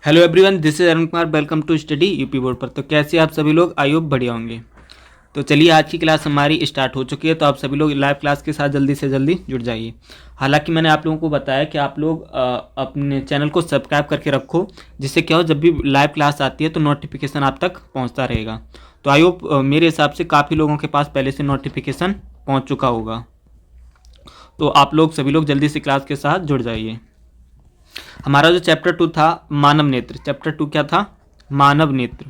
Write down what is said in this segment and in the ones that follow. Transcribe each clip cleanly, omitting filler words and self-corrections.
Hello everyone, this is Arun Kumar. Welcome to study UP board पर। तो कैसे आप सभी लोग, आई होप बढ़िया होंगे। तो चलिए, आज की क्लास हमारी स्टार्ट हो चुकी है। तो आप सभी लोग लाइव क्लास के साथ जल्दी से जल्दी जुड़ जाइए। हालांकि मैंने आप लोगों को बताया कि आप लोग अपने चैनल को सब्सक्राइब करके रखो, जिससे क्या हो, जब भी लाइव क्लास आती है तो नोटिफिकेशन आप तक पहुँचता रहेगा। तो आई होप मेरे हिसाब से काफ़ी लोगों के पास पहले से नोटिफिकेशन पहुँच चुका होगा। तो आप लोग सभी लोग जल्दी से क्लास के साथ जुड़ जाइए। हमारा जो चैप्टर 2 था मानव नेत्र, चैप्टर 2 क्या था? मानव नेत्र।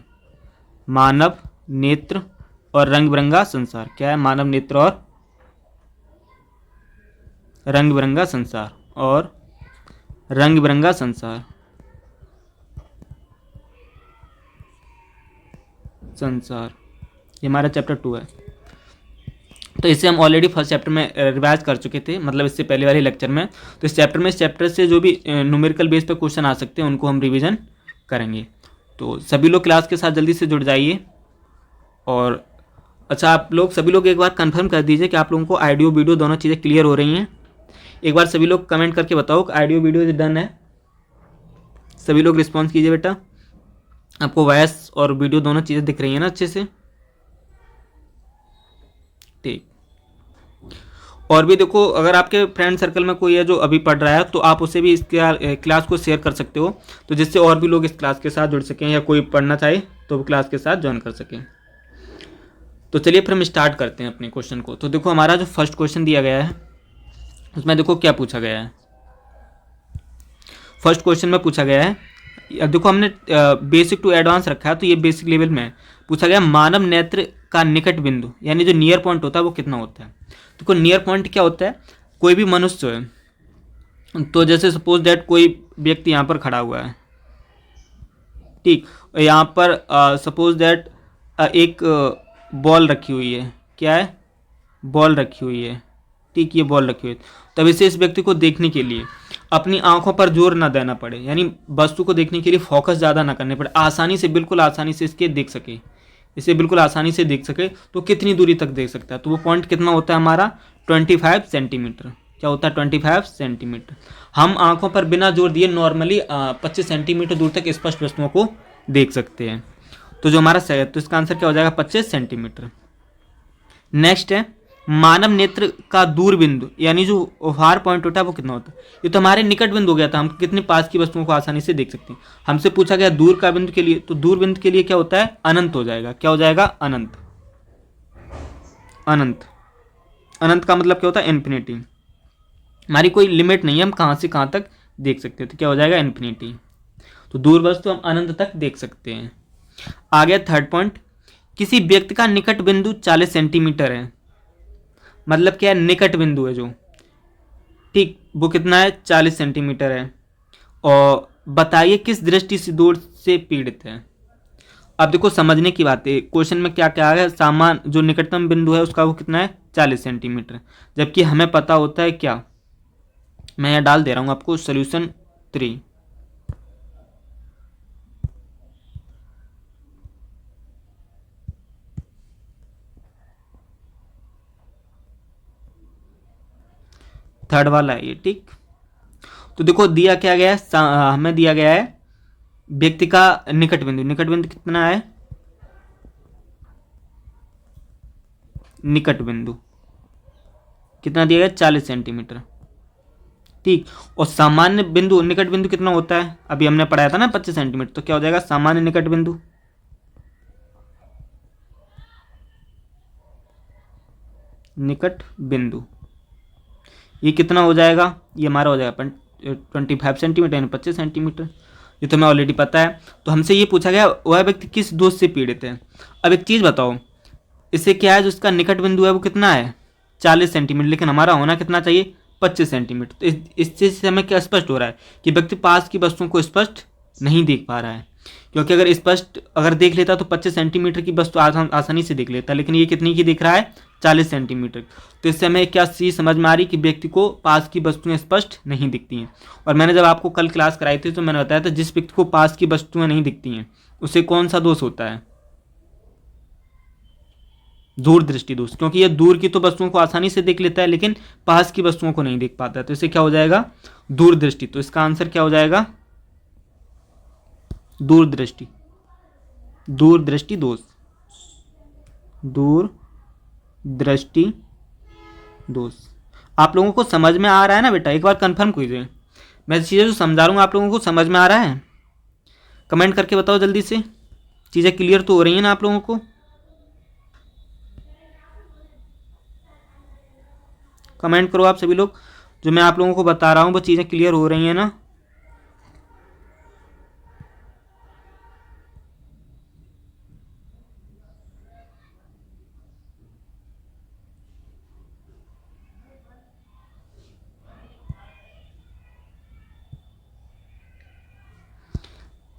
मानव नेत्र और रंग बिरंगा संसार। क्या है? मानव नेत्र और रंग बिरंगा संसार। और रंग बिरंगा संसार। संसार ये हमारा चैप्टर 2 है। तो इसे हम ऑलरेडी फर्स्ट चैप्टर में रिवाइज कर चुके थे, मतलब इससे पहले वाले लेक्चर में। तो इस चैप्टर से जो भी न्यूमेरिकल बेस पे क्वेश्चन आ सकते हैं उनको हम रिवीजन करेंगे। तो सभी लोग क्लास के साथ जल्दी से जुड़ जाइए। और अच्छा, आप लोग सभी लोग एक बार कंफर्म कर दीजिए कि आप लोगों को ऑडियो वीडियो दोनों चीज़ें क्लियर हो रही हैं। एक बार सभी लोग कमेंट करके बताओ कि ऑडियो वीडियो डन है। सभी लोग रिस्पॉन्स कीजिए बेटा। आपको वॉइस और वीडियो दोनों चीज़ें दिख रही हैं ना अच्छे से? ठीक। और भी देखो, अगर आपके फ्रेंड सर्कल में कोई है जो अभी पढ़ रहा है तो आप उसे भी इस क्लास को शेयर कर सकते हो, तो जिससे और भी लोग इस क्लास के साथ जुड़ सकें, या कोई पढ़ना चाहे तो वो क्लास के साथ ज्वाइन कर सकें। तो चलिए फिर हम स्टार्ट करते हैं अपने क्वेश्चन को। तो देखो, हमारा जो फर्स्ट क्वेश्चन दिया गया है उसमें देखो क्या पूछा गया है। फर्स्ट क्वेश्चन में पूछा गया है, अब देखो हमने बेसिक टू एडवांस रखा है, तो ये बेसिक लेवल में पूछा गया मानव नेत्र का निकट बिंदु, यानी जो नियर पॉइंट होता है वो कितना होता है। देखो नियर पॉइंट क्या होता है? कोई भी मनुष्य है, तो जैसे सपोज दैट कोई व्यक्ति यहाँ पर खड़ा हुआ है, ठीक, यहाँ पर सपोज दैट एक बॉल रखी हुई है। क्या है? बॉल रखी हुई है, ठीक, ये बॉल रखी हुई है। तब इसे इस व्यक्ति को देखने के लिए अपनी आंखों पर जोर ना देना पड़े, यानी वस्तु को देखने के लिए फोकस ज़्यादा ना करने पड़े, आसानी से, बिल्कुल आसानी से इसके देख सके, इसे बिल्कुल आसानी से देख सके। तो कितनी दूरी तक देख सकता है? तो वो पॉइंट कितना होता है हमारा? 25 सेंटीमीटर। क्या होता है? 25 सेंटीमीटर। हम आंखों पर बिना जोर दिए नॉर्मली 25 सेंटीमीटर दूर तक स्पष्ट वस्तुओं को देख सकते हैं। तो जो हमारा सही है, तो इसका आंसर क्या हो जाएगा? 25 सेंटीमीटर। नेक्स्ट है मानव नेत्र का दूर बिंदु, यानी जो फार पॉइंट होता है वो कितना होता है? ये तो हमारे निकट बिंदु हो गया था, हम कितने पास की वस्तुओं को आसानी से देख सकते हैं। हमसे पूछा गया दूर का बिंदु के लिए, तो दूर बिंदु के लिए क्या होता है? अनंत हो जाएगा। क्या हो जाएगा? अनंत। अनंत। अनंत का मतलब क्या होता है? इन्फिनिटी। हमारी कोई लिमिट नहीं है, हम कहाँ से कहाँ तक देख सकते हैं, तो क्या हो जाएगा? इन्फिनिटी। तो दूर वस्तु हम अनंत तक देख सकते हैं। आ गया थर्ड पॉइंट, किसी व्यक्ति का निकट बिंदु 40 सेंटीमीटर है। मतलब क्या है? निकट बिंदु है जो, ठीक, वो कितना है? 40 सेंटीमीटर है। और बताइए किस दृष्टि से दूर से पीड़ित है। अब देखो समझने की बात है, क्वेश्चन में क्या क्या है, सामान जो निकटतम बिंदु है उसका वो कितना है? 40 सेंटीमीटर। जबकि हमें पता होता है क्या, मैं यहाँ डाल दे रहा हूँ आपको सोल्यूशन 3। थर्ड वाला है ये, ठीक। तो देखो दिया क्या गया है, हमें दिया गया है व्यक्ति का निकट बिंदु। निकट बिंदु कितना है? निकट बिंदु कितना दिया गया? 40 सेंटीमीटर, ठीक। और सामान्य बिंदु, निकट बिंदु कितना होता है? अभी हमने पढ़ाया था ना 25 सेंटीमीटर। तो क्या हो जाएगा? सामान्य निकट बिंदु। निकट बिंदु ये कितना हो जाएगा? ये हमारा हो जाएगा 25 सेंटीमीटर, यानी 25 सेंटीमीटर। ये तो हमें ऑलरेडी पता है। तो हमसे ये पूछा गया वह व्यक्ति किस दोष से पीड़ित है। अब एक चीज़ बताओ, इससे क्या है, जो इसका निकट बिंदु है वो कितना है? 40 सेंटीमीटर, लेकिन हमारा होना कितना चाहिए? 25 सेंटीमीटर। तो इस चीज़ से हमें क्या स्पष्ट हो रहा है कि व्यक्ति पास की वस्तुओं को स्पष्ट नहीं देख पा रहा है। क्योंकि अगर स्पष्ट अगर देख लेता तो 25 सेंटीमीटर की वस्तु आसानी से देख लेता, लेकिन ये कितनी की दिख रहा है? 40 सेंटीमीटर। तो इससे हमें क्या चीज़ समझ में आ रही कि व्यक्ति को पास की वस्तुएं स्पष्ट नहीं दिखती हैं। और मैंने जब आपको कल क्लास कराई थी तो मैंने बताया था जिस व्यक्ति को पास की वस्तुएं नहीं दिखती हैं उसे कौन सा दोष होता है? दूर दृष्टि दोष। क्योंकि ये दूर की तो वस्तुओं को आसानी से देख लेता है लेकिन पास की वस्तुओं को नहीं देख पाता है, तो इसे क्या हो जाएगा? दूर दृष्टि। तो इसका आंसर क्या हो जाएगा? दूरदृष्टि, दूरदृष्टि दोष, दूरदृष्टि दोष। आप लोगों को समझ में आ रहा है ना बेटा? एक बार कंफर्म कीजिए। मैं चीज़ें जो समझा रहा हूँ आप लोगों को समझ में आ रहा है? कमेंट करके बताओ जल्दी से। चीज़ें क्लियर तो हो रही हैं ना आप लोगों को? कमेंट करो आप सभी लोग। जो मैं आप लोगों को बता रहा हूँ वो चीज़ें क्लियर हो रही हैं ना?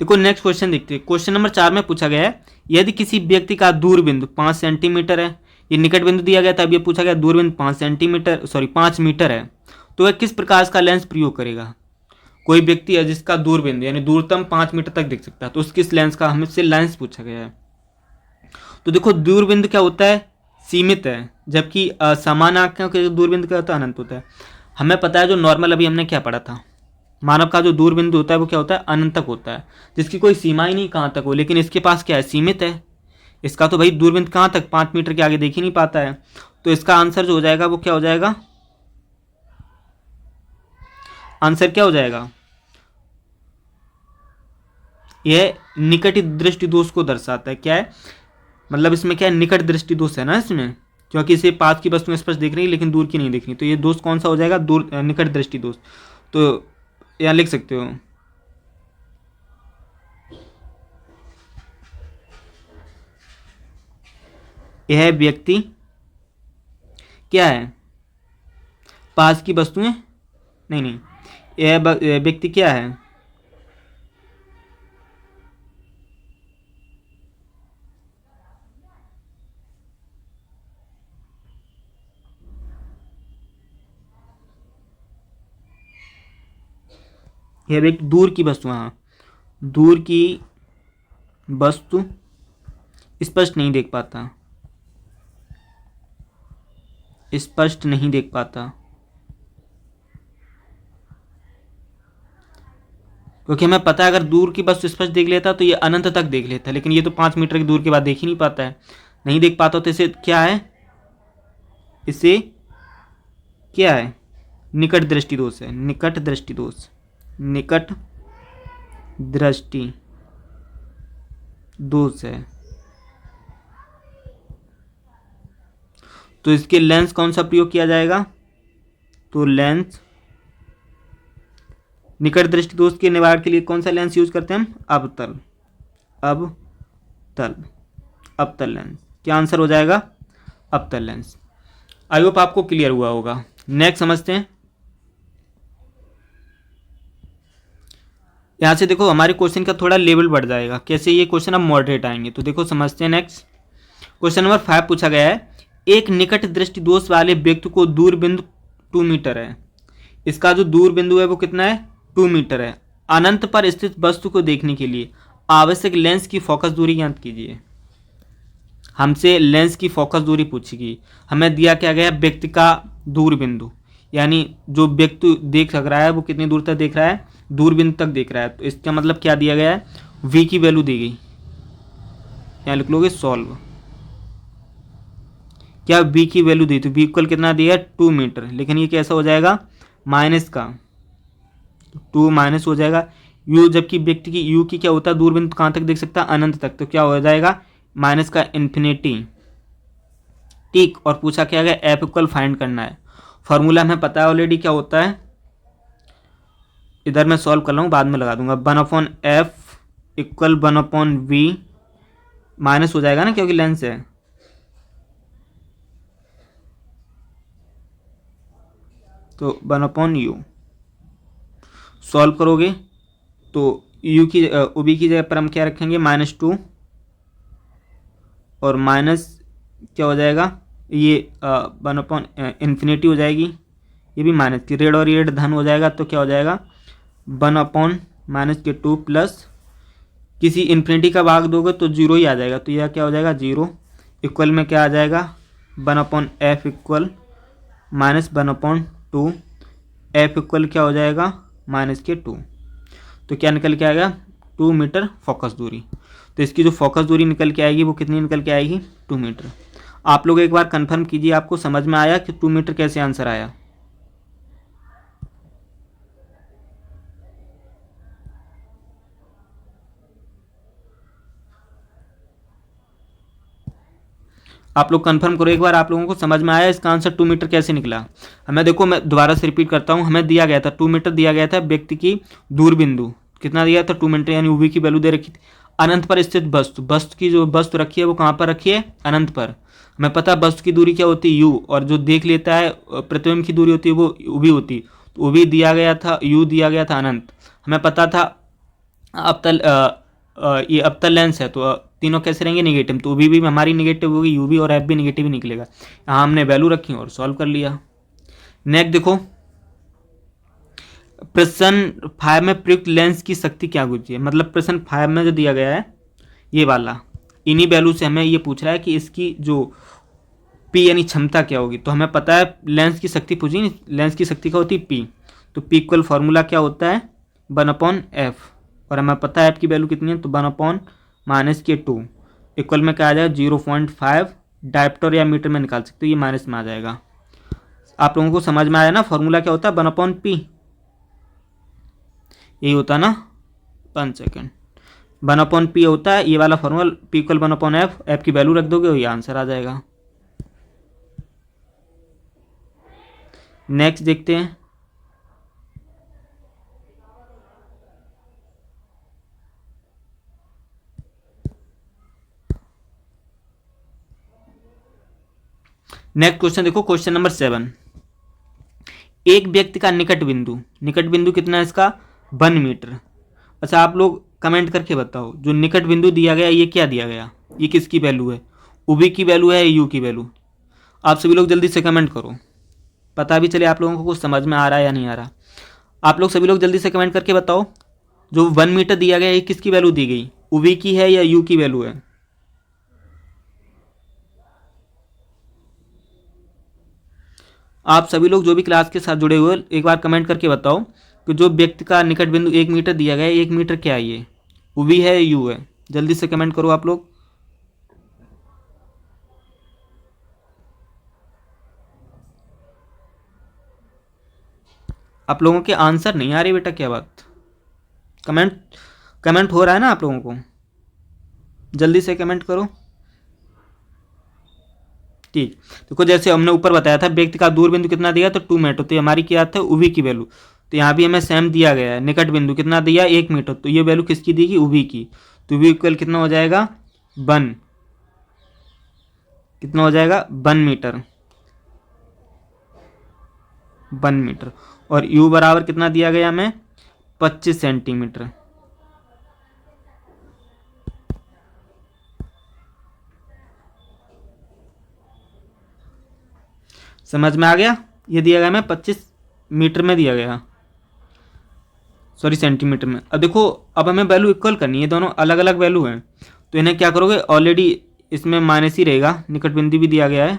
देखो नेक्स्ट क्वेश्चन देखते हैं। क्वेश्चन नंबर 4 में पूछा गया है, यदि किसी व्यक्ति का दूर बिंदु 5 सेंटीमीटर है, ये निकट बिंदु दिया गया था, अब ये पूछा गया दूर बिंदु 5 मीटर है, तो वह किस प्रकार का लेंस प्रयोग करेगा? कोई व्यक्ति है जिसका दूर बिंदु यानी दूरतम 5 मीटर तक दिख सकता है, तो उस किस लेंस का हमसे लेंस पूछा गया है। तो देखो दूर बिंदु क्या होता है? सीमित है, जबकि समान आंखों के दूर बिंदु क्या होता है? अनंत होता है। हमें पता है जो नॉर्मल अभी हमने क्या पढ़ा था, मानव का जो दूर बिंदु होता है वो क्या होता है? अनंत तक होता है, जिसकी कोई सीमा ही नहीं कहाँ तक हो। लेकिन इसके पास क्या है? सीमित है। इसका तो भाई दूर बिंदु कहाँ तक? 5 मीटर के आगे देख ही नहीं पाता है। तो इसका आंसर जो हो जाएगा वो क्या हो जाएगा? आंसर क्या हो जाएगा? यह निकट दृष्टि दोष को दर्शाता है। क्या है मतलब? इसमें क्या है? निकट दृष्टि दोष है ना इसमें, क्योंकि इसे पास की वस्तुएं स्पष्ट दिख रही है लेकिन दूर की नहीं दिख रही। तो ये दोष कौन सा हो जाएगा? दूर निकट दृष्टि दोष। तो यहाँ लिख सकते हो, यह व्यक्ति क्या है? पास की वस्तुएं नहीं, यह व्यक्ति क्या है? यह व्यक्ति दूर की वस्तु, हाँ, दूर की वस्तु स्पष्ट नहीं देख पाता, स्पष्ट नहीं देख पाता, क्योंकि हमें पता है अगर दूर की वस्तु स्पष्ट देख लेता तो ये अनंत तक देख लेता, लेकिन ये तो 5 मीटर की दूर के बाद देख ही नहीं पाता है, नहीं देख पाता। तो इसे क्या है? इसे क्या है? निकट दृष्टि दोष है, निकट दृष्टि दोष, निकट दृष्टि दोष है। तो इसके लेंस कौन सा प्रयोग किया जाएगा? तो लेंस निकट दृष्टि दोष के निवारण के लिए कौन सा लेंस यूज करते हैं हम? अवतल, अवतल, अवतल लेंस। क्या आंसर हो जाएगा? अवतल लेंस। आई होप आपको क्लियर हुआ होगा। नेक्स्ट समझते हैं। यहां से देखो हमारे क्वेश्चन का थोड़ा लेवल बढ़ जाएगा। कैसे? ये क्वेश्चन अब मॉडरेट आएंगे। तो देखो समझते हैं। नेक्स्ट क्वेश्चन नंबर 5 पूछा गया है, एक निकट दृष्टि दोष वाले व्यक्ति को दूर बिंदु 2 मीटर है। इसका जो दूर बिंदु है वो कितना है? 2 मीटर है। अनंत पर स्थित वस्तु को देखने के लिए आवश्यक लेंस की फोकस दूरी ज्ञात कीजिए। हमसे लेंस की फोकस दूरी पूछेगी। हमें दिया क्या गया? व्यक्ति का दूर बिंदु, यानी जो व्यक्ति देख सक रहा है वो कितनी दूर तक देख रहा है? दूर बिंदु तक देख रहा है। तो इसका मतलब क्या दिया गया है? v की वैल्यू दी गई। यहाँ लिख लोगे सॉल्व। क्या v की वैल्यू दी? तो v इक्वल कितना दिया है? 2 मीटर। लेकिन ये कैसा हो जाएगा? माइनस का 2 माइनस हो जाएगा u, जबकि व्यक्ति की u की क्या होता है? दूर बिंदु कहाँ तक देख सकता है? अनंत तक। तो क्या हो जाएगा? माइनस का इन्फिनिटी। ठीक। और पूछा क्या गया? एफ इक्वल फाइंड करना है। फॉर्मूला हमें पता है ऑलरेडी क्या होता है। इधर मैं सॉल्व कर रहा हूँ, बाद में लगा दूंगा। 1/f इक्वल 1/v माइनस हो जाएगा ना, क्योंकि लेंस है। तो 1/u सॉल्व करोगे तो u की v की जगह पर हम क्या रखेंगे? -2 और माइनस क्या हो जाएगा? ये 1/इन्फिनिटी हो जाएगी। ये भी माइनस की, रेड और रेड धन हो जाएगा। तो क्या हो जाएगा? 1/-2 प्लस किसी इन्फिनिटी का भाग दोगे तो 0 ही आ जाएगा। तो यह क्या हो जाएगा? 0 इक्वल में क्या आ जाएगा? 1/f equal -1/2। f इक्वल क्या हो जाएगा? -2। तो क्या निकल के आएगा? 2 मीटर फोकस दूरी। तो इसकी जो फोकस दूरी निकल के आएगी वो कितनी निकल के आएगी, 2 मीटर। आप लोग एक बार कंफर्म कीजिए आपको समझ में आया कि 2 मीटर कैसे आंसर आया। आप लोग कंफर्म करो एक बार, आप लोगों को समझ में आया इसका आंसर 2 मीटर कैसे निकला। हमें देखो, मैं दोबारा से रिपीट करता हूँ, हमें दिया गया था 2 मीटर दिया गया था व्यक्ति की दूर बिंदु, कितना दिया था 2 मीटर, यानी यूवी की वैल्यू दे रखी थी। अनंत पर स्थित वस्तु, वस्तु की जो वस्तु रखी है वो कहाँ पर रखी है, अनंत पर। हमें पता है वस्तु की दूरी क्या होती है, यू, और जो देख लेता है प्रतिबिंब की दूरी होती है वो वी होती। तो वी दिया गया था, यू दिया गया था अनंत। हमें पता था अवतल ये अवतल लेंस है, तो तीनों कैसे रहेंगे, नेगेटिव। तो वी भी हमारी नेगेटिव होगी, यू भी और एफ भी नेगेटिव ही निकलेगा। यहाँ हमने वैल्यू रखी और सॉल्व कर लिया। नेक्स्ट देखो, प्रश्न 5 में प्रयुक्त लेंस की शक्ति क्या गुजरी है। मतलब प्रश्न 5 में जो दिया गया है ये वाला, इन्हीं वैल्यू से हमें ये पूछ रहा है कि इसकी जो पी यानी क्षमता क्या होगी। तो हमें पता है लेंस की शक्ति पूछी, लेंस की शक्ति क्या होती है, पी। तो पी इक्वल फॉर्मूला क्या होता है, 1/f, और हमें पता है एफ की वैल्यू कितनी है, तो 1/-2 इक्वल में क्या आ जाएगा 0.5। डायप्टर या मीटर में निकाल सकते हो, ये माइनस में आ जाएगा। आप लोगों को समझ में आया ना, फॉर्मूला क्या होता है 1/p, यही होता ना, 5 सेकेंड, 1/p होता है ये वाला formula, p equal 1/f, F की वैल्यू रख दोगे ये आंसर आ जाएगा। नेक्स्ट देखते हैं, नेक्स्ट क्वेश्चन देखो, क्वेश्चन नंबर 7। एक व्यक्ति का निकट बिंदु, निकट बिंदु कितना है इसका, 1 मीटर। अच्छा आप लोग कमेंट करके बताओ, जो निकट बिंदु दिया गया ये क्या दिया गया, ये किसकी वैल्यू है, उभी की वैल्यू है, यू की वैल्यू। आप सभी लोग जल्दी से कमेंट करो, पता भी चले आप लोगों को कुछ समझ में आ रहा है या नहीं आ रहा। आप लोग सभी लोग जल्दी से कमेंट करके बताओ, जो 1 मीटर दिया गया ये किसकी वैल्यू दी गई, उवी की है या यू की वैल्यू है। आप सभी लोग जो भी क्लास के साथ जुड़े हुए एक बार कमेंट करके बताओ कि जो व्यक्ति का निकट बिंदु 1 मीटर दिया गया है, 1 मीटर क्या है, ये उवी है यू है। जल्दी से कमेंट करो आप लोग। आप लोगों के आंसर नहीं आ रहे बेटा, क्या बात, कमेंट कमेंट हो रहा है ना आप लोगों को, जल्दी से कमेंट करो। ठीक, देखो जैसे हमने ऊपर बताया था व्यक्ति का दूर बिंदु कितना दिया, तो 2 मीटर, तो हमारी क्या था उवी की वैल्यू। तो यहाँ भी हमें सेम दिया गया है, निकट बिंदु कितना दिया 1 मीटर, तो ये वैल्यू किसकी दी गई, उवी की। तो उवी इक्वल कितना हो जाएगा 1, कितना हो जाएगा 1 मीटर, 1 मीटर। और यू बराबर कितना दिया गया हमें 25 सेंटीमीटर। समझ में आ गया, ये दिया गया हमें 25 मीटर में दिया गया, सॉरी सेंटीमीटर में। अब देखो, अब हमें वैल्यू इक्वल करनी है, दोनों अलग अलग वैल्यू हैं। तो इन्हें क्या करोगे, ऑलरेडी इसमें माइनस ही रहेगा, निकट बिंदु भी दिया गया है,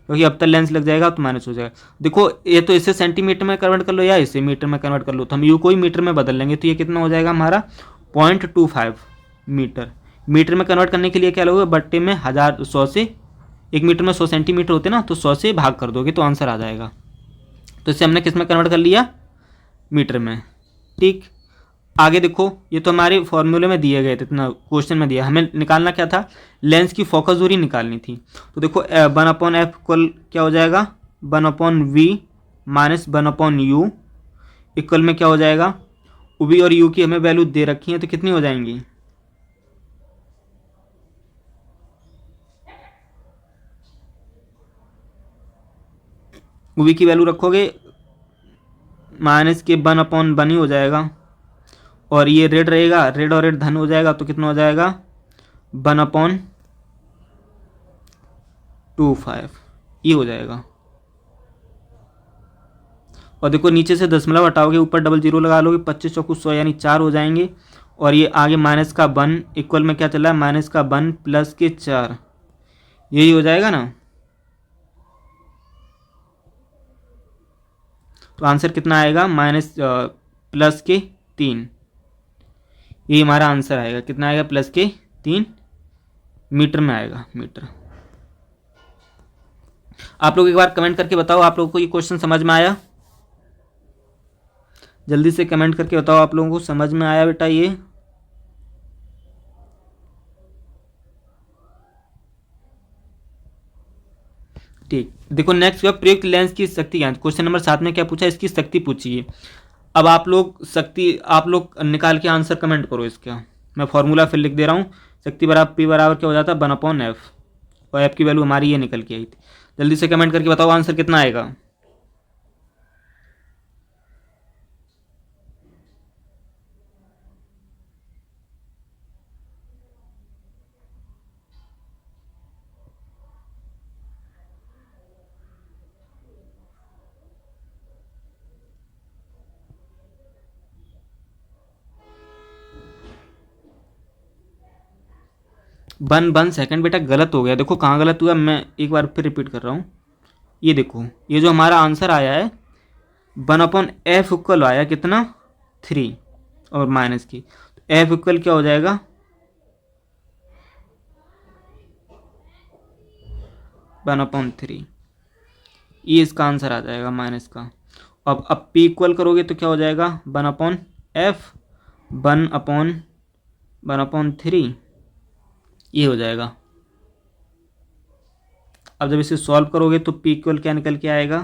क्योंकि अब तक लेंस लग जाएगा तो माइनस हो जाएगा। देखो ये तो इसे सेंटीमीटर में कन्वर्ट कर लो या इसे मीटर में कन्वर्ट कर लो, तो हम यू को ही मीटर में बदल लेंगे। तो ये कितना हो जाएगा हमारा 0.25 मीटर। मीटर में कन्वर्ट करने के लिए क्या लोगे, बट्टे में 100 से, 1 मीटर में 100 सेंटीमीटर होते ना, तो 100 से भाग कर दोगे तो आंसर आ जाएगा। तो इसे हमने किस में कन्वर्ट कर लिया, मीटर में। ठीक, आगे देखो, ये तो हमारे फॉर्मूले में दिए गए थे, इतना क्वेश्चन में दिया, हमें निकालना क्या था, लेंस की फोकस दूरी निकालनी थी। तो देखो 1/f इक्वल क्या हो जाएगा 1/v माइनस 1/u इक्वल में क्या हो जाएगा, v और u की हमें वैल्यू दे रखी है, तो कितनी हो जाएंगी, v की वैल्यू रखोगे माइनस के 1/1 ही हो जाएगा, और ये रेड रहेगा, रेड और रेड धन हो जाएगा, तो कितना हो जाएगा 1/25 ये हो जाएगा। और देखो नीचे से दशमलव हटाओगे, ऊपर डबल जीरो लगा लोगे, 25 चौकू 100 यानी 4 हो जाएंगे। और ये आगे माइनस का 1 इक्वल में क्या चला है, माइनस का 1 प्लस के 4, यही हो जाएगा ना। तो आंसर कितना आएगा, माइनस प्लस के 3, ये हमारा आंसर आएगा, कितना आएगा, +3 मीटर में आएगा, मीटर। आप लोग एक बार कमेंट करके बताओ आप लोगों को ये क्वेश्चन समझ में आया। जल्दी से कमेंट करके बताओ आप लोगों को समझ में आया बेटा ये। ठीक, देखो नेक्स्ट प्रयुक्त लेंस की शक्ति ज्ञान, क्वेश्चन नंबर 7 में क्या पूछा, इसकी शक्ति पूछी है। अब आप लोग शक्ति आप लोग निकाल के आंसर कमेंट करो इसका। मैं फॉर्मूला फिर लिख दे रहा हूँ। शक्ति बराबर P बराबर क्या हो जाता है, 1/F, और F की वैल्यू हमारी ये निकल के आई थी। जल्दी से कमेंट करके बताओ आंसर कितना आएगा। वन सेकंड बेटा गलत हो गया, देखो कहाँ गलत हुआ, मैं एक बार फिर रिपीट कर रहा हूँ। ये देखो, ये जो हमारा आंसर आया है 1/F इक्वल आया कितना, 3 और माइनस की, तो F इक्वल क्या हो जाएगा, 1/3। ये इसका आंसर आ जाएगा माइनस का। अब P इक्वल करोगे तो क्या हो जाएगा, 1/F 1/3, ये हो जाएगा। अब जब इसे सॉल्व करोगे तो P इक्वल क्या निकल के आएगा,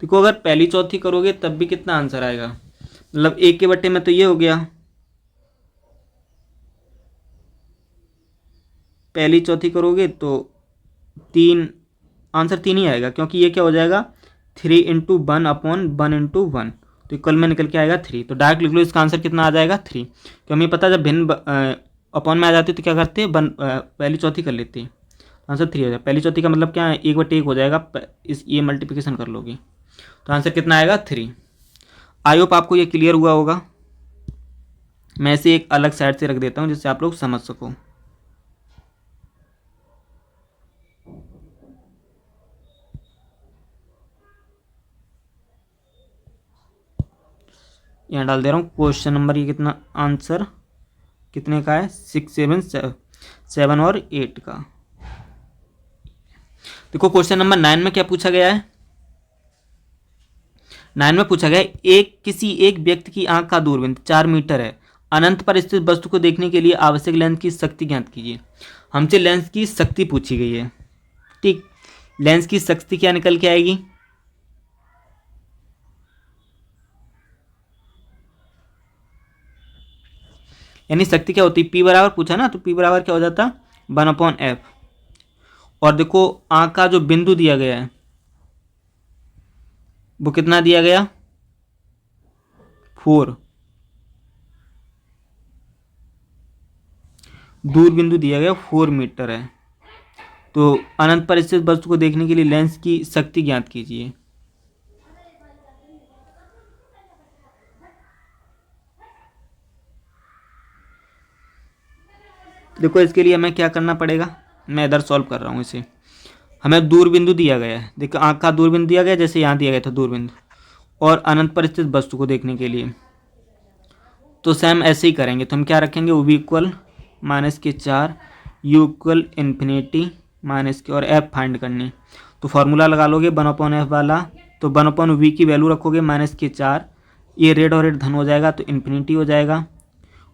देखो अगर पहली चौथी करोगे तब भी कितना आंसर आएगा, मतलब 1 के बट्टे में तो ये हो गया, पहली चौथी करोगे तो 3, आंसर 3 ही आएगा, क्योंकि ये क्या हो जाएगा 3 × 1/1 × 1, तो इक्वल में निकल के आएगा 3। तो डायरेक्ट लिख लो इसका आंसर कितना आ जाएगा 3, क्योंकि हमें पता है जब भिन्न अपॉन में आ जाती है तो क्या करते हैं, पहली चौथी कर लेते हैं, आंसर 3 हो जाएगा। पहली चौथी का मतलब क्या है, 1/1 हो जाएगा, इस ये मल्टीप्लिकेशन कर लोगे तो आंसर कितना आएगा 3। आई होप आपको ये क्लियर हुआ होगा। मैं इसे एक अलग साइड से रख देता हूँ जिससे आप लोग समझ सको। यहाँ डाल दे रहा हूँ क्वेश्चन नंबर, ये कितना आंसर कितने का है, 6, 7 और 8 का। देखो क्वेश्चन नंबर 9 में क्या पूछा गया है, 9 में पूछा गया है किसी एक व्यक्ति की आंख का दूरबीन 4 मीटर है, अनंत पर स्थित वस्तु को देखने के लिए आवश्यक लेंस की शक्ति ज्ञात कीजिए। हमसे लेंस की शक्ति पूछी गई है। ठीक, लेंस की शक्ति क्या निकल के आएगी, यानी शक्ति क्या होती है, P बराबर पूछा ना, तो P बराबर क्या हो जाता 1/F। और देखो आंख का जो बिंदु दिया गया है वो कितना दिया गया, 4, दूर बिंदु दिया गया 4 मीटर है। तो अनंत पर स्थित वस्तु को देखने के लिए लेंस की शक्ति ज्ञात कीजिए। देखो इसके लिए हमें क्या करना पड़ेगा, मैं इधर सॉल्व कर रहा हूँ इसे। हमें दूर बिंदु दिया गया है, देखो आंख का दूर बिंदु दिया गया, जैसे यहाँ दिया गया था दूर बिंदु, और अनंत पर स्थित वस्तु को देखने के लिए तो सेम ऐसे ही करेंगे। तो हम क्या रखेंगे, U equal -4, U equal infinity -के, और F फाइंड करनी। तो फार्मूला लगा लोगे 1/F वाला, तो 1/V की वैल्यू रखोगे -4, ये रेड और रेड धन हो जाएगा तो इन्फिनिटी हो जाएगा,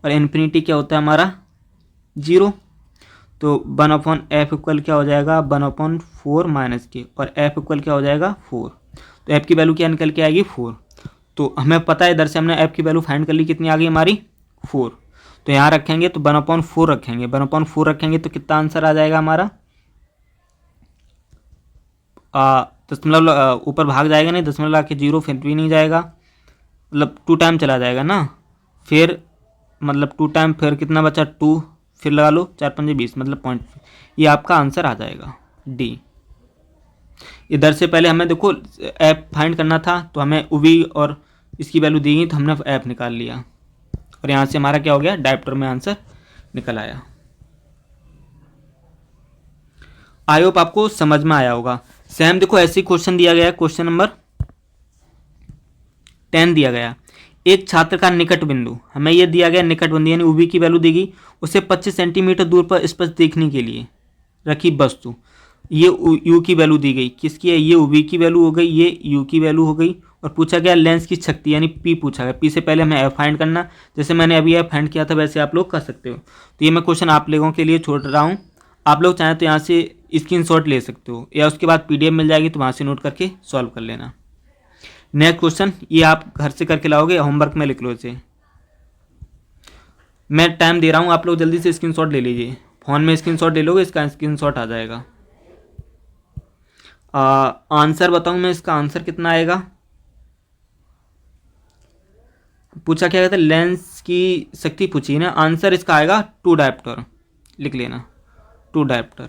और इन्फिनिटी क्या होता है हमारा 0। तो 1/F इक्वल क्या हो जाएगा 1/4 के, और F इक्वल क्या हो जाएगा 4। तो F की वैल्यू क्या निकल के आएगी 4। तो हमें पता है इधर से हमने F की वैल्यू फाइंड कर ली, कितनी आ गई हमारी 4। तो यहाँ रखेंगे तो 1/4 रखेंगे, 1/4 रखेंगे तो कितना आंसर आ जाएगा हमारा, दशमलव ऊपर भाग जाएगा नहीं, दशमलव ला के 0 फिर भी नहीं जाएगा, मतलब 2 टाइम चला जाएगा ना, फिर मतलब 2 टाइम, फिर कितना बचा 2, फिर लगा लो 4 5 20, मतलब पॉइंट, ये आपका आंसर आ जाएगा डी। इधर से पहले हमें देखो ऐप फाइंड करना था, तो हमें उवी और इसकी वैल्यू दी गई तो हमने ऐप निकाल लिया, और यहाँ से हमारा क्या हो गया डायप्टर में आंसर निकल आया। आई होप आपको समझ में आया होगा। सेम देखो ऐसे ही क्वेश्चन दिया गया है, क्वेश्चन नंबर 10 दिया गया। एक छात्र का निकट बिंदु, हमें यह दिया गया निकट बिंदु यानी ऊवी की वैल्यू दी गई, उसे 25 सेंटीमीटर दूर पर स्पष्ट देखने के लिए रखी वस्तु, ये यू की वैल्यू दी गई, किसकी है, ये वी की वैल्यू हो गई, ये यू की वैल्यू हो गई, और पूछा गया लेंस की शक्ति यानी पी पूछा गया। पी से पहले हमें एफ फाइंड करना, जैसे मैंने अभी एफ फाइंड किया था वैसे आप लोग कर सकते हो। तो ये मैं क्वेश्चन आप लोगों के लिए छोड़ रहा हूँ, आप लोग चाहें तो यहाँ से स्क्रीनशॉट ले सकते हो या उसके बाद पीडीएफ मिल जाएगी तो वहाँ से नोट करके सॉल्व कर लेना। नेक्स्ट क्वेश्चन ये आप घर से करके लाओगे, होमवर्क में लिख लो इसे, मैं टाइम दे रहा हूँ, आप लोग जल्दी से स्क्रीनशॉट ले लीजिए, फ़ोन में स्क्रीनशॉट ले लोगे इसका स्क्रीनशॉट आ जाएगा। आंसर बताऊँ मैं, इसका आंसर कितना आएगा, पूछा क्या कहता है, लेंस की शक्ति पूछी ना, आंसर इसका आएगा 2 डायप्टर, लिख लेना 2 डायप्टर।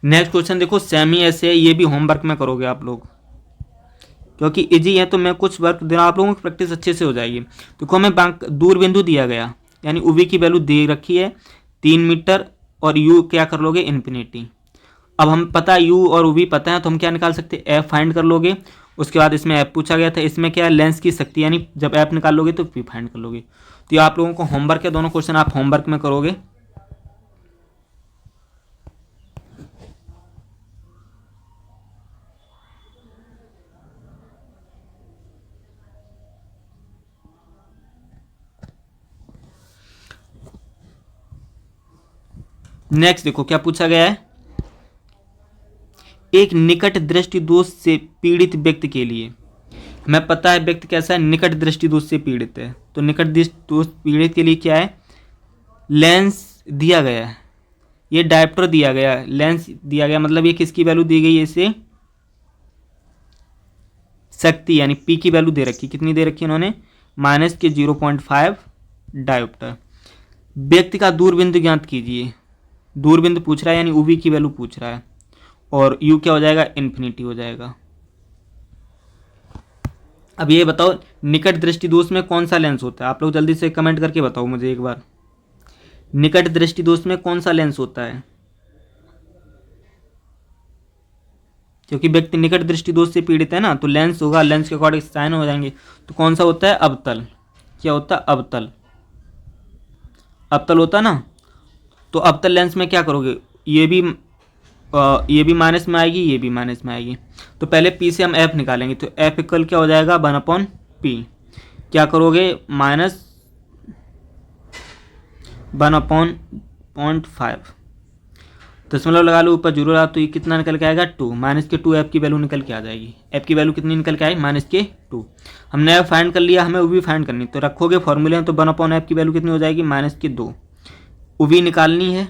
नेक्स्ट क्वेश्चन देखो सेमी ऐसे है, ये भी होमवर्क में करोगे आप लोग, क्योंकि इजी है तो मैं कुछ वर्क दे रहा हूँ आप लोगों की प्रैक्टिस अच्छे से हो जाएगी। देखो हमें दूर बिंदु दिया गया यानी उवी की वैल्यू दे रखी है 3 मीटर और यू क्या कर लोगे इन्फिनिटी। अब हम पता यू और वी पता है तो हम क्या निकाल सकते हैं, एफ फाइंड कर लोगे। उसके बाद इसमें एफ पूछा गया था, इसमें क्या है लेंस की शक्ति यानी जब एफ निकाल लोगे तो पी फाइंड कर लोगे। तो ये आप लोगों को होमवर्क है, दोनों क्वेश्चन आप होमवर्क में करोगे। नेक्स्ट देखो क्या पूछा गया है, एक निकट दृष्टि दोष से पीड़ित व्यक्ति के लिए, हमें पता है व्यक्ति कैसा है, निकट दृष्टि दोष से पीड़ित है, तो निकट दृष्टि दोष पीड़ित के लिए क्या है, लेंस दिया गया है, ये डायप्टर दिया गया है, लेंस दिया गया, मतलब ये किसकी वैल्यू दी गई है, इसे शक्ति यानी पी की वैल्यू दे रखी, कितनी दे रखी इन्होंने, -0.5 डायोप्टर। व्यक्ति का दूरबिंदु ज्ञात कीजिए, दूरबिंदु पूछ रहा है यानी उवी की वैल्यू पूछ रहा है, और यू क्या हो जाएगा, इन्फिनिटी हो जाएगा। अब ये बताओ निकट दृष्टि दोष में कौन सा लेंस होता है, आप लोग जल्दी से कमेंट करके बताओ मुझे एक बार, निकट दृष्टि दोष में कौन सा लेंस होता है, क्योंकि व्यक्ति निकट दृष्टि दोष से पीड़ित है ना, तो लेंस होगा, लेंस के अकॉर्डिंग साइन हो जाएंगे, तो कौन सा होता है, अवतल। क्या होता है, अवतल, अवतल होता ना। तो अवतल लेंस में क्या करोगे, ये भी माइनस में आएगी, ये भी माइनस में आएगी, तो पहले पी से हम एफ निकालेंगे, तो एफ इक्वल क्या हो जाएगा, 1/p, क्या करोगे, -1/0.5, दशमलव लगा लो, ऊपर 0 लगा, तो ये कितना निकल के आएगा, 2, -2 एफ की वैल्यू निकल के आ जाएगी। एफ की वैल्यू कितनी निकल के आई, -2। हमने एफ फाइंड कर लिया, हमें वो भी फाइंड करनी, तो रखोगे फॉर्मूले में, तो 1/f की वैल्यू कितनी हो जाएगी, -2, उवी निकालनी है,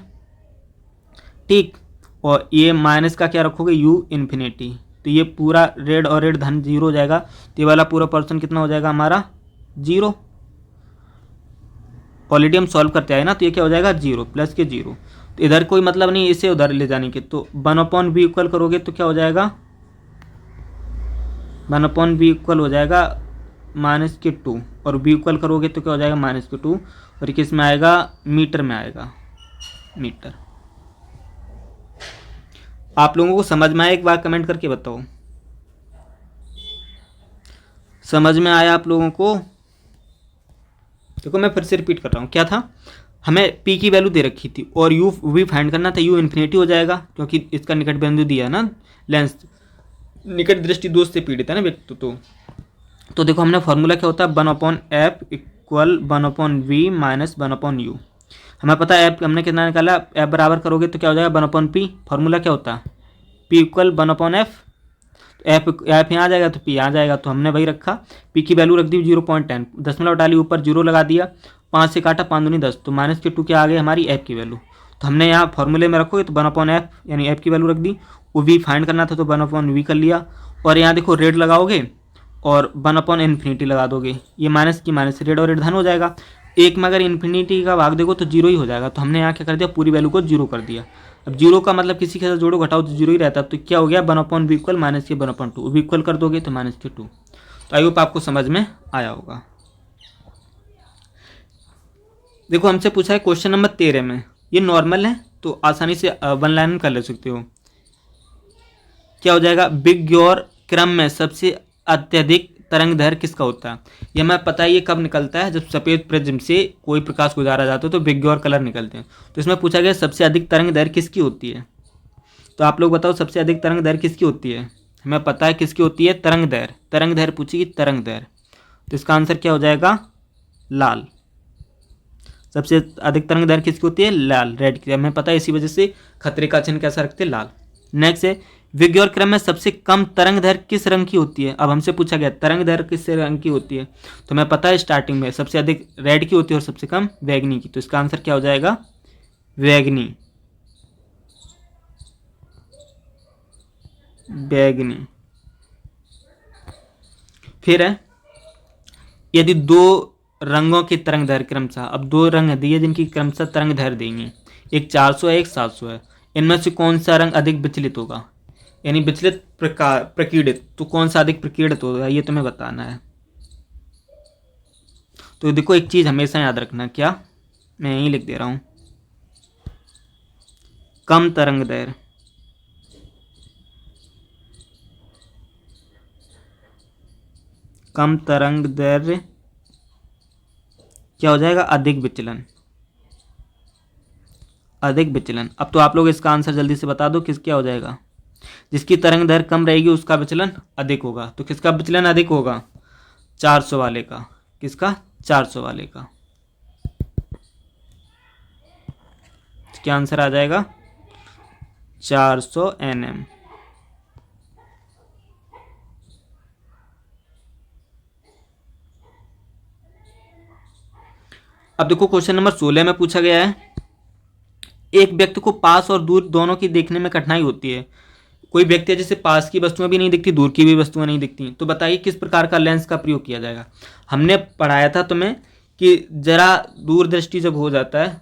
ठीक, और ये माइनस का क्या रखोगे, यू इन्फिनिटी, तो ये पूरा रेड और रेड धन 0 हो जाएगा, तो ये वाला पूरा पर्सन कितना हो जाएगा हमारा, 0। ऑलरेडी हम सॉल्व करते आए ना, तो ये क्या हो जाएगा, 0 प्लस के 0, तो इधर कोई मतलब नहीं इसे उधर ले जाने के, तो 1/v इक्वल करोगे तो क्या हो जाएगा, 1/v इक्वल हो जाएगा -2, और v इक्वल करोगे तो क्या हो जाएगा, -2, और ये किस में आएगा, मीटर में आएगा, मीटर। आप लोगों को समझ में आया, एक बार कमेंट करके बताओ, समझ में आया आप लोगों को। देखो मैं फिर से रिपीट कर रहा हूँ, क्या था, हमें p की वैल्यू दे रखी थी और u भी फाइंड करना था, u इन्फिनिटी हो जाएगा क्योंकि इसका निकट बिंदु दिया है ना, लेंस निकट दृष्टि दोष से पीड़ित है ना व्यक्ति, तो देखो हमने फॉर्मूला क्या होता है, 1/f equal 1/v minus 1/u, हमें पता है f हमने कितना निकाला, f बराबर करोगे तो क्या हो जाएगा, 1/p, फॉर्मूला क्या होता है, p इक्वल 1/f, एफ यहाँ आ जाएगा तो पी आ जाएगा, तो हमने वही रखा, पी की वैल्यू रख दी 0.10, दशमलव डाली, ऊपर 0 लगा दिया, 5 से काटा, 5 दूनी 10, तो -2 क्या आ गई हमारी एफ की वैल्यू, तो हमने यहाँ फॉर्मूले में रखोगे तो 1/f यानी एफ की वैल्यू रख दी, वो वी फाइंड करना था तो 1/v कर लिया, और यहाँ देखो रेड लगाओगे और 1/∞ लगा दोगे, ये माइनस की माइनस, रेड और रेड धन हो जाएगा, एक में अगर इन्फिनिटी का भाग देखो तो 0 ही हो जाएगा, तो हमने यहाँ क्या कर दिया, पूरी वैल्यू को 0 कर दिया, अब जीरो का मतलब किसी के साथ जोड़ो घटाओ तो जीरो ही रहता है, तो क्या हो गया 1/v इक्वल -k 1/2, अब इक्वल कर दोगे तो -2। तो आई होप आपको समझ में आया होगा। देखो हमसे पूछा है क्वेश्चन नंबर 13 में, ये नॉर्मल है तो आसानी से वन लाइन कर ले सकते हो। क्या हो जाएगा, विग्योर क्रम में सबसे अत्यधिक तरंग दैर्घ्य किसका होता है। ये हमें पता है ये कब निकलता है, जब सफ़ेद प्रिज्म से कोई प्रकाश गुजारा जाता है तो विग्योर कलर निकलते हैं। तो इसमें पूछा गया सबसे अधिक तरंग दैर्घ्य किसकी होती है। तो आप लोग बताओ सबसे अधिक तरंग दैर्घ्य किसकी होती है। हमें पता है किसकी होती है, तरंग दैर्घ्य। तरंग दैर्घ्य पूछेगी, तरंग दैर्घ्य। तो इसका आंसर क्या हो जाएगा, लाल। सबसे अधिक तरंग दैर्घ्य किसकी होती है, लाल, रेड की। हमें पता है इसी वजह से खतरे का चिन्ह कैसा रखते हैं, लाल। नेक्स्ट है विग्योर क्रम में सबसे कम तरंग दैर्घ्य किस रंग की होती है। अब हमसे पूछा गया तरंग दैर्घ्य किस रंग की होती है, तो हमें पता है स्टार्टिंग में सबसे अधिक रेड की होती है और सबसे कम बैगनी की। तो इसका आंसर क्या हो जाएगा, बैगनी। बैगनी। फिर है यदि दो रंगों की तरंग दैर्घ्य क्रमशः, अब दो रंग दिए जिनकी क्रमशः तरंग दैर्घ्य देंगे, एक 400 है एक 700 है, इनमें से कौन सा रंग अधिक विचलित होगा, यानी विचलित प्रकार प्रकीर्णित, तो कौन सा अधिक प्रकीर्णित होगा ये तुम्हें बताना है। तो देखो एक चीज हमेशा याद रखना, क्या, मैं यहीं लिख दे रहा हूं, कम तरंग दैर्घ्य कम तरंग दैर्घ्य क्या हो जाएगा, अधिक विचलन। अधिक विचलन। अब तो आप लोग इसका आंसर जल्दी से बता दो, किस क्या हो जाएगा, जिसकी तरंग दैर्घ्य कम रहेगी उसका विचलन अधिक होगा। तो किसका विचलन अधिक होगा, 400 वाले का। किसका, 400 वाले का। क्या आंसर आ जाएगा, 400 nm। अब देखो क्वेश्चन नंबर 16 में पूछा गया है, एक व्यक्ति को पास और दूर दोनों की देखने में कठिनाई होती है। कोई व्यक्ति है जिसे पास की वस्तुएं भी नहीं दिखती, दूर की भी वस्तुएं नहीं दिखती, तो बताइए किस प्रकार का लेंस का प्रयोग किया जाएगा। हमने पढ़ाया था तुम्हें कि जरा दूरदृष्टि जब हो जाता है,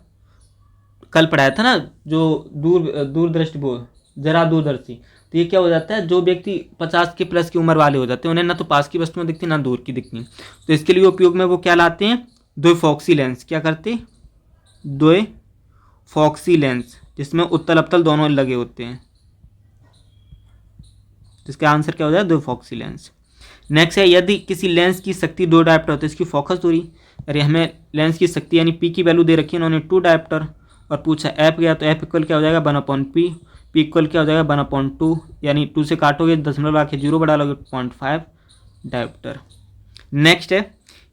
कल पढ़ाया था ना, जो दूरदृष्टि वो जरा दूरदर्शी, तो ये क्या हो जाता है, जो व्यक्ति 50 के प्लस की उम्र वाले हो जाते हैं उन्हें ना तो पास की वस्तुएं दिखती ना दूर की दिखती। तो इसके लिए उपयोग में वो क्या लाते हैं, द्विफॉक्सी लेंस। क्या करते, द्विफॉक्सी लेंस, जिसमें उत्तल अवतल दोनों लगे होते हैं। इसका आंसर क्या हो जाए, द्विफॉक्सी लेंस। नेक्स्ट है यदि किसी लेंस की शक्ति 2 डायोप्टर तो इसकी फोकस दूरी, अरे हमें लेंस की शक्ति यानी पी की वैल्यू दे रखी है उन्होंने 2 डायोप्टर, और पूछा एफ गया तो एफ इक्वल क्या हो जाएगा 1/p, पी इक्वल क्या हो जाएगा 1/2, यानी 2 से काटोगे दशमलव आके 0 बढ़ा लोगे 0.5 डायोप्टर। नेक्स्ट है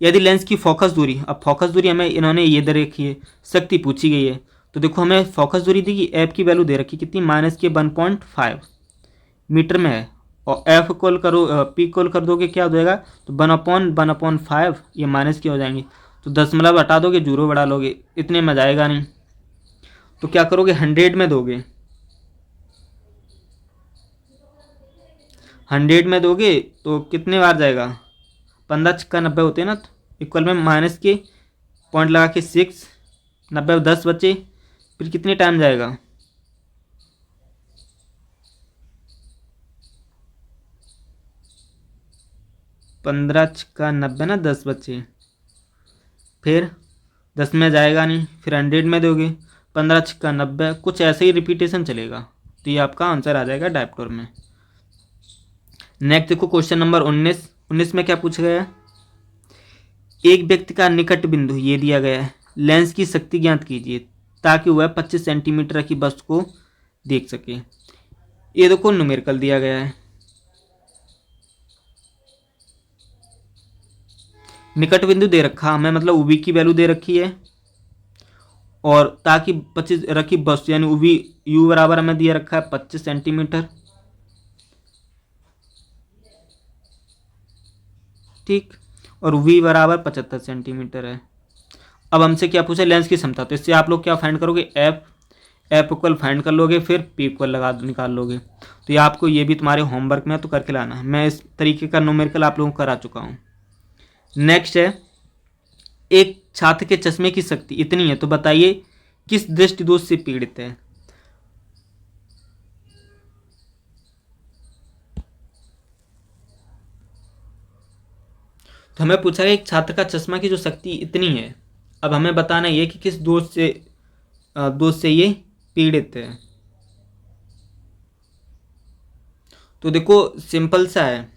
यदि लेंस की फोकस दूरी, अब फोकस दूरी हमें इन्होंने ये दे रखी है, शक्ति पूछी गई है, तो देखो हमें फोकस दूरी दी कि एफ की वैल्यू दे रखी कितनी, -1.5 मीटर में है, और एफ इक्वल करो पी इक्वल कर दोगे क्या हो जाएगा, तो 1/1/5, ये माइनस के हो जाएंगे, तो दशमलव हटा दोगे 0 बढ़ा लोगे, इतने में जाएगा नहीं, तो क्या करोगे 100 में दोगे, 100 में दोगे तो कितने बार जाएगा, 15 छक्का 90 होते हैं ना, तो इक्वल में माइनस के पॉइंट लगा के 6, 90 10 बचे, फिर कितने टाइम जाएगा, 15 छक्का 90 ना 10 बचे, फिर 10 में जाएगा नहीं, फिर 100 में दोगे 15 छक्का 90, कुछ ऐसे ही रिपीटेशन चलेगा, तो ये आपका आंसर आ जाएगा डायोप्टर में। नेक्स्ट देखो क्वेश्चन नंबर 19 में क्या पूछा गया है, एक व्यक्ति का निकट बिंदु ये दिया गया है, लेंस की शक्ति ज्ञात कीजिए ताकि वह 25 सेंटीमीटर की वस्तु को देख सके। ये देखो न्यूमेरिकल दिया गया है, निकट बिंदु दे रखा हमें, मतलब उवी की वैल्यू दे रखी है, और ताकि 25 रखी वस्तु यानी उवी यू बराबर हमें दिया रखा है 25 सेंटीमीटर, ठीक, और वी बराबर 75 सेंटीमीटर है। अब हमसे क्या पूछा, लेंस की क्षमता, तो इससे आप लोग क्या फाइंड करोगे, एफ इक्वल फाइंड कर लोगे, फिर पी इक्वल लगा निकाल लोगे। तो ये आपको ये भी तुम्हारे होमवर्क में तो करके लाना, मैं इस तरीके का न्यूमेरिकल आप लोगों को करा चुका हूँ। नेक्स्ट है एक छात्र के चश्मे की शक्ति इतनी है तो बताइए किस दृष्टि दोष से पीड़ित है। तो हमें पूछा गया एक छात्र का चश्मा की जो शक्ति इतनी है, अब हमें बताना ये कि किस दोष से ये पीड़ित है। तो देखो सिंपल सा है,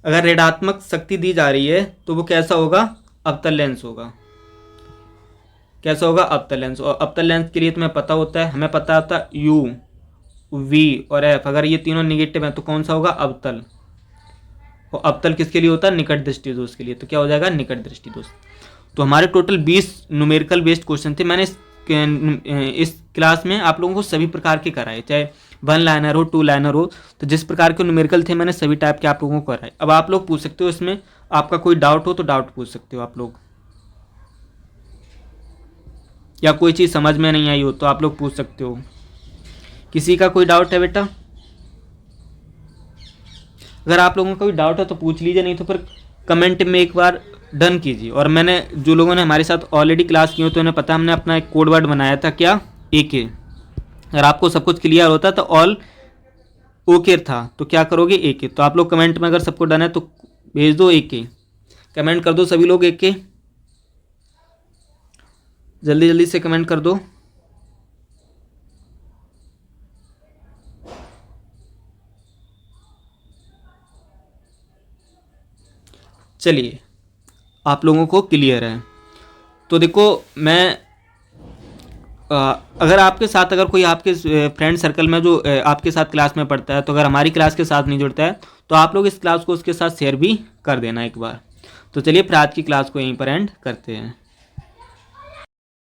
अगर ऋणात्मक शक्ति दी जा रही है तो वो कैसा होगा, अवतल लेंस होगा। कैसा होगा, अवतल लेंस। और अवतल लेंस के लिए तुम्हें पता होता है, हमें पता होता है यू, वी और एफ, अगर ये तीनों निगेटिव हैं तो कौन सा होगा, अवतल। और अवतल किसके लिए होता है, निकट दृष्टि दोष के लिए। तो क्या हो जाएगा, निकट दृष्टि दोष। तो हमारे टोटल 20 न्यूमेरिकल बेस्ड क्वेश्चन थे। मैंने इस क्लास में आप लोगों को सभी प्रकार के कराए, चाहे 1 लाइनर हो 2 लाइनर हो, तो जिस प्रकार के न्यूमेरिकल थे मैंने सभी टाइप के आप लोगों को कराए। अब आप लोग पूछ सकते हो, इसमें आपका कोई डाउट हो तो डाउट पूछ सकते हो आप लोग, या कोई चीज़ समझ में नहीं आई हो तो आप लोग पूछ सकते हो। किसी का कोई डाउट है बेटा? अगर आप लोगों का कोई डाउट है तो पूछ लीजिए, नहीं तो फिर कमेंट में एक बार डन कीजिए। और मैंने जो लोगों ने हमारे साथ ऑलरेडी क्लास की हो तो उन्हें पता है, हमने अपना एक कोड वर्ड बनाया था, क्या, AK। अगर आपको सब कुछ क्लियर होता तो ऑल ओके था, तो क्या करोगे, AK। तो आप लोग कमेंट में अगर सबको डन है तो भेज दो AK, कमेंट कर दो सभी लोग AK, जल्दी जल्दी से कमेंट कर दो। चलिए, आप लोगों को क्लियर है। तो देखो मैं अगर आपके साथ, अगर कोई आपके फ्रेंड सर्कल में जो आपके साथ क्लास में पढ़ता है, तो अगर हमारी क्लास के साथ नहीं जुड़ता है तो आप लोग इस क्लास को उसके साथ शेयर भी कर देना एक बार। तो चलिए फिर आज की क्लास को यहीं पर एंड करते हैं।